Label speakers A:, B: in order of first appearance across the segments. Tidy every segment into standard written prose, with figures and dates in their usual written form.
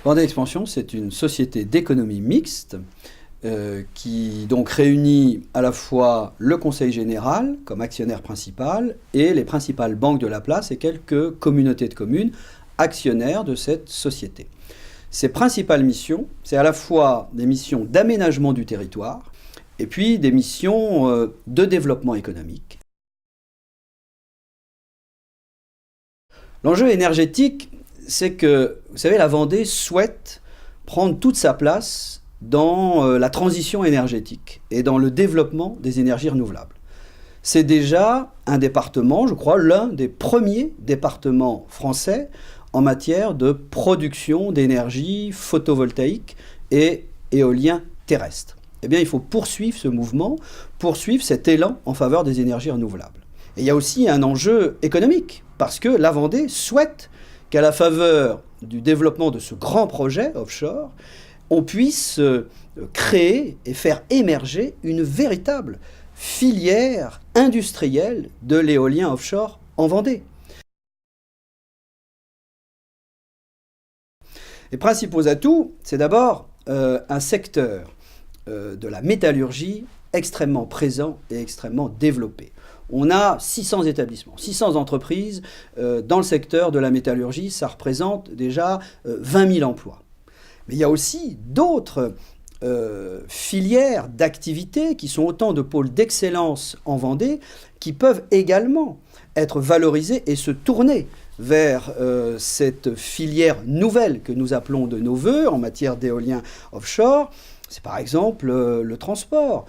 A: Vendée Expansion, c'est une société d'économie mixte qui donc réunit à la fois le Conseil général comme actionnaire principal et les principales banques de la place et quelques communautés de communes actionnaires de cette société. Ses principales missions, c'est à la fois des missions d'aménagement du territoire et puis des missions de développement économique. L'enjeu énergétique, c'est que, vous savez, la Vendée souhaite prendre toute sa place dans la transition énergétique et dans le développement des énergies renouvelables. C'est déjà un département, je crois, l'un des premiers départements français en matière de production d'énergie photovoltaïque et éolien terrestre. Eh bien, il faut poursuivre ce mouvement, poursuivre cet élan en faveur des énergies renouvelables. Et il y a aussi un enjeu économique, parce que la Vendée souhaite qu'à la faveur du développement de ce grand projet offshore, on puisse créer et faire émerger une véritable filière industrielle de l'éolien offshore en Vendée. Les principaux atouts, c'est d'abord un secteur de la métallurgie extrêmement présent et extrêmement développé. On a 600 établissements, 600 entreprises dans le secteur de la métallurgie, ça représente déjà 20 000 emplois. Mais il y a aussi d'autres filières d'activités qui sont autant de pôles d'excellence en Vendée qui peuvent également être valorisés et se tourner vers cette filière nouvelle que nous appelons de nos voeux en matière d'éolien offshore. C'est par exemple le transport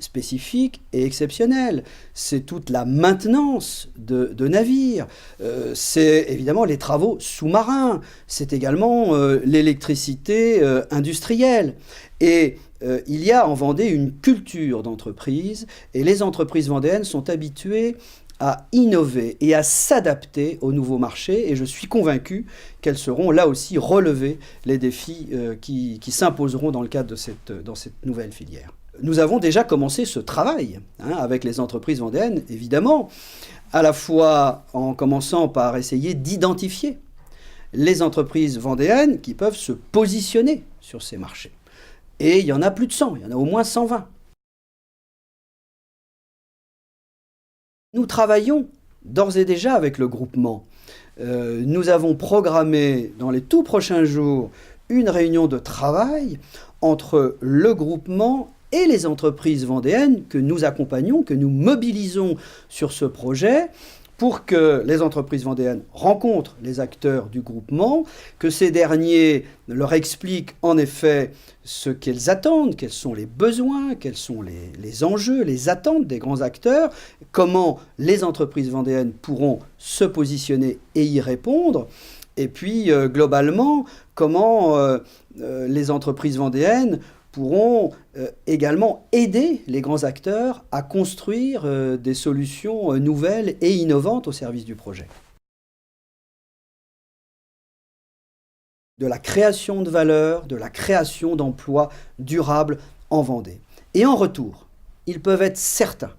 A: spécifique et exceptionnel. C'est toute la maintenance de navires. C'est évidemment les travaux sous-marins. C'est également l'électricité industrielle. Et il y a en Vendée une culture d'entreprise et les entreprises vendéennes sont habituées à innover et à s'adapter aux nouveaux marchés et je suis convaincu qu'elles sauront là aussi relever les défis qui s'imposeront dans le cadre de dans cette nouvelle filière. Nous avons déjà commencé ce travail avec les entreprises vendéennes, évidemment, à la fois en commençant par essayer d'identifier les entreprises vendéennes qui peuvent se positionner sur ces marchés. Et il y en a plus de 100, il y en a au moins 120. Nous travaillons d'ores et déjà avec le groupement. Nous avons programmé dans les tout prochains jours une réunion de travail entre le groupement et les entreprises vendéennes que nous accompagnons, que nous mobilisons sur ce projet pour que les entreprises vendéennes rencontrent les acteurs du groupement, que ces derniers leur expliquent en effet ce qu'elles attendent, quels sont les besoins, quels sont les enjeux, les attentes des grands acteurs, comment les entreprises vendéennes pourront se positionner et y répondre, et puis globalement, comment les entreprises vendéennes pourront également aider les grands acteurs à construire des solutions nouvelles et innovantes au service du projet. De la création de valeur, de la création d'emplois durables en Vendée. Et en retour, ils peuvent être certains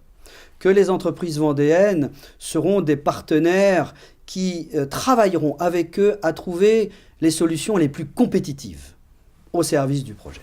A: que les entreprises vendéennes seront des partenaires qui travailleront avec eux à trouver les solutions les plus compétitives au service du projet.